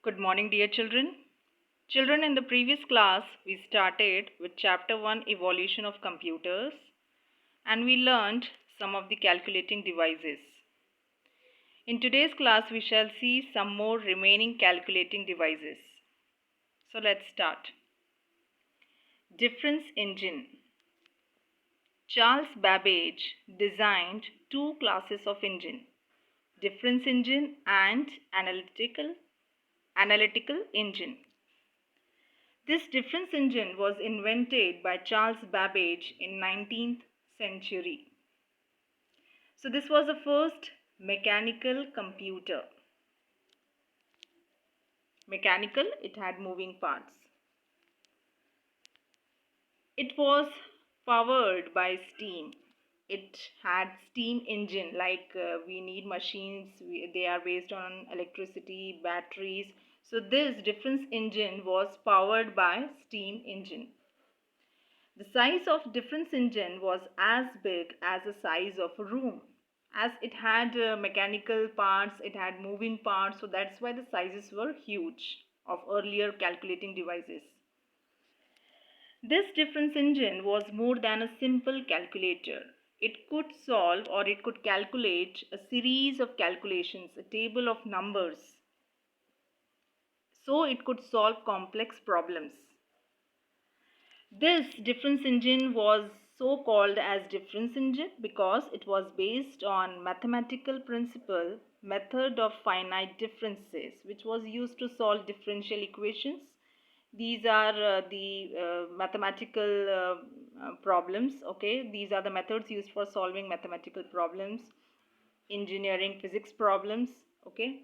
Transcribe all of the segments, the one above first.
Good morning, dear children. Children, in the previous class, we started with Chapter 1 Evolution of Computers and we learned some of the calculating devices. In today's class, we shall see some more remaining calculating devices. So let's start. Difference engine. Charles Babbage designed two classes of engine, difference engine and analytical engine. This difference engine was invented by Charles Babbage in 19th century. So this was the first mechanical computer. Mechanical, it had moving parts. It was powered by steam. It had steam engine like we need machines, they are based on electricity, batteries. So this difference engine was powered by steam engine. The size of difference engine was as big as the size of a room. As it had mechanical parts, it had moving parts, so that's why the sizes were huge of earlier calculating devices. This difference engine was more than a simple calculator. It could solve or it could calculate a series of calculations, a table of numbers. So it could solve complex problems. This difference engine was so called as difference engine because it was based on mathematical principle method of finite differences, which was used to solve differential equations. These are the mathematical problems. Okay, these are the methods used for solving mathematical problems, engineering, physics problems. Okay,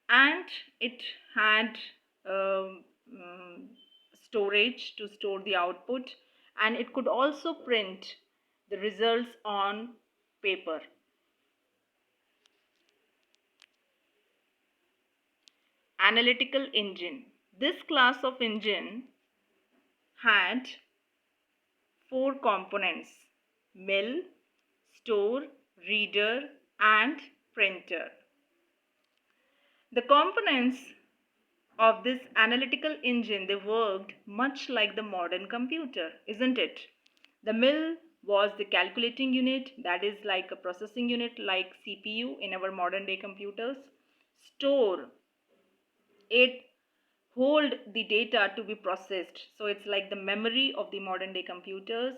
and it had um, mm, storage to store the output, and it could also print the results on paper. Analytical engine. This class of engine had four components: mill, store, reader, and printer. The components of this analytical engine, they worked much like the modern computer, isn't it? The mill was the calculating unit, that is like a processing unit like CPU in our modern day computers. Store, it hold the data to be processed, so it's like the memory of the modern day computers.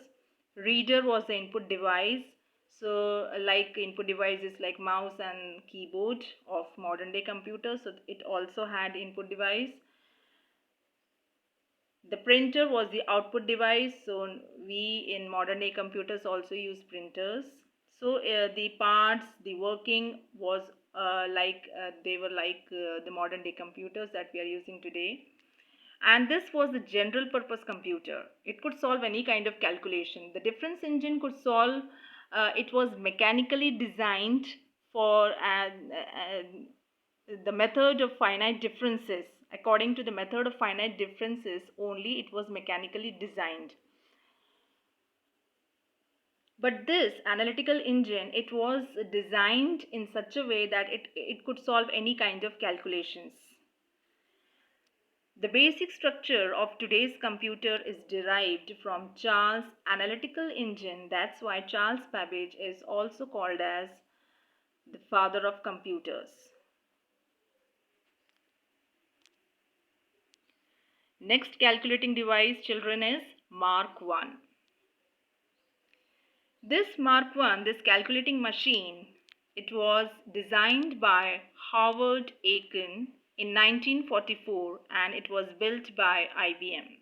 Reader was the input device, so like input devices like mouse and keyboard of modern day computers, so it also had input device. The printer was the output device, so we in modern day computers also use printers. So the parts, the working was they were like the modern day computers that we are using today. And this was the general purpose computer. It could solve any kind of calculation. The difference engine could solve, it was mechanically designed for the method of finite differences. According to the method of finite differences only, it was mechanically designed. But this analytical engine, it was designed in such a way that it could solve any kind of calculations. The basic structure of today's computer is derived from Charles' analytical engine. That's why Charles Babbage is also called as the father of computers. Next calculating device, children, is Mark 1. This Mark 1, this calculating machine, it was designed by Howard Aiken in 1944 and it was built by IBM.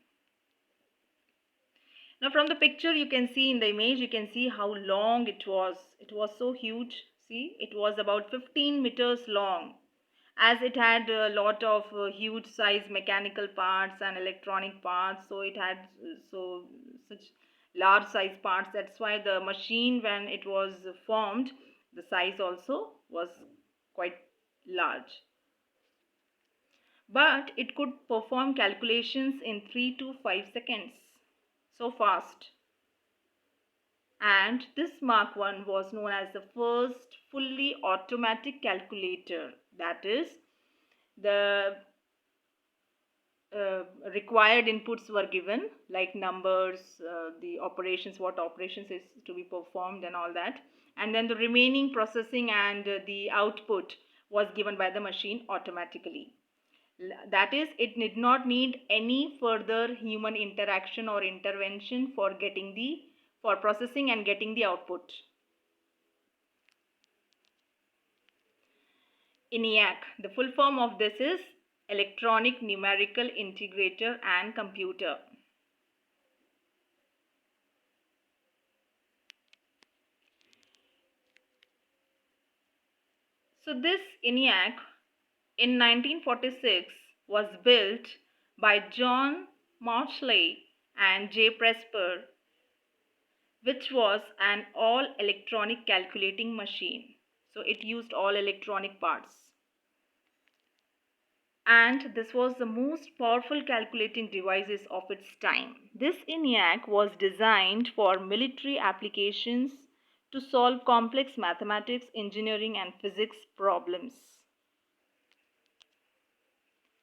Now from the picture you can see, in the image you can see how long it was. It was so huge. See, it was about 15 meters long, as it had a lot of huge size mechanical parts and electronic parts, so it had such large size parts. That's why the machine, when it was formed, the size also was quite large. But it could perform calculations in 3 to 5 seconds, so fast. And this Mark 1 was known as the first fully automatic calculator. That is, the required inputs were given, like numbers, the operations, what operations is to be performed and all that, and then the remaining processing and the output was given by the machine automatically. That is, it did not need any further human interaction or intervention for processing and getting the output. ENIAC, the full form of this is Electronic Numerical Integrator and Computer. So this ENIAC in 1946 was built by John Mauchly and J. Presper, which was an all electronic calculating machine. So it used all electronic parts. And this was the most powerful calculating devices of its time. This ENIAC was designed for military applications to solve complex mathematics, engineering, and physics problems.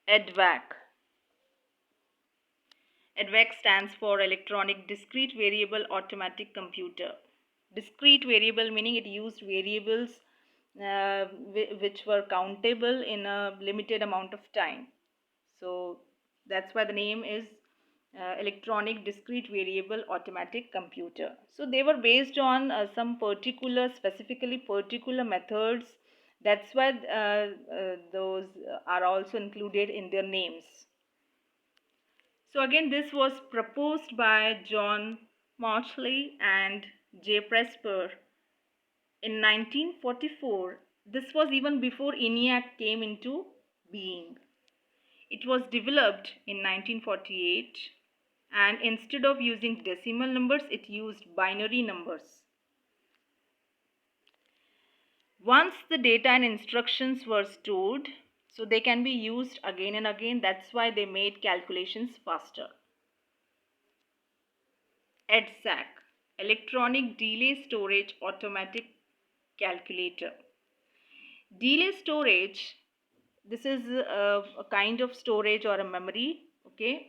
EDVAC. EDVAC stands for Electronic Discrete Variable Automatic Computer. Discrete variable meaning it used variables which were countable in a limited amount of time. So that's why the name is Electronic Discrete Variable Automatic Computer. So they were based on some specifically particular methods. That's why those are also included in their names. So again, this was proposed by John Mauchly and J. Presper in 1944. This was even before ENIAC came into being. It was developed in 1948, and instead of using decimal numbers, it used binary numbers. Once the data and instructions were stored, so they can be used again and again. That's why they made calculations faster. EDSAC, Electronic Delay Storage Automatic Calculator. Delay storage, this is a kind of storage or a memory, okay,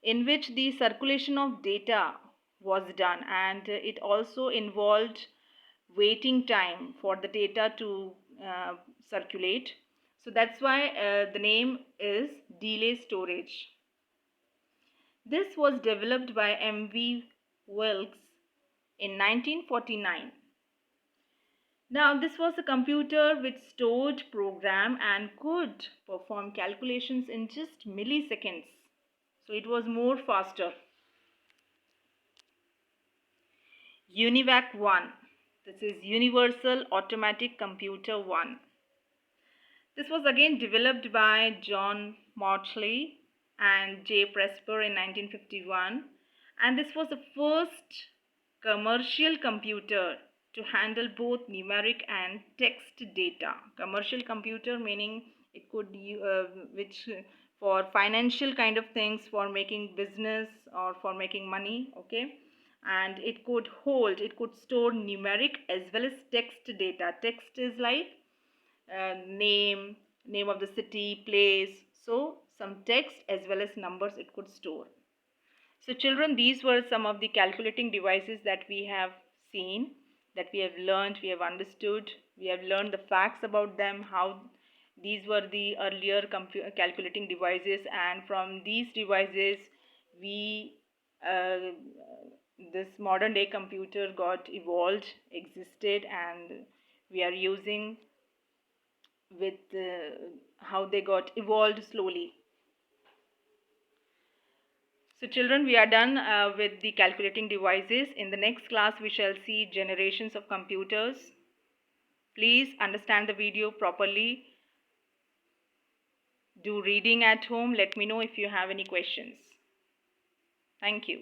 in which the circulation of data was done, and it also involved waiting time for the data to circulate. So that's why the name is delay storage. This was developed by M.V. Wilks in 1949. Now, this was a computer which stored program and could perform calculations in just milliseconds. So it was more faster. UNIVAC 1. This is Universal Automatic Computer 1. This was again developed by John Mauchly and J. Presper in 1951. And this was the first commercial computer to handle both numeric and text data. Commercial computer meaning it could which for financial kind of things, for making business or for making money, okay, and it could store numeric as well as text data. Text is like name of the city, place, so some text as well as numbers it could store. So children, these were some of the calculating devices that we have seen, that we have learned, we have understood, we have learned the facts about them, how these were the earlier calculating devices, and from these devices this modern day computer got evolved, existed, and we are using with how they got evolved slowly. So children, we are done with the calculating devices. In the next class, we shall see generations of computers. Please understand the video properly. Do reading at home. Let me know if you have any questions. Thank you.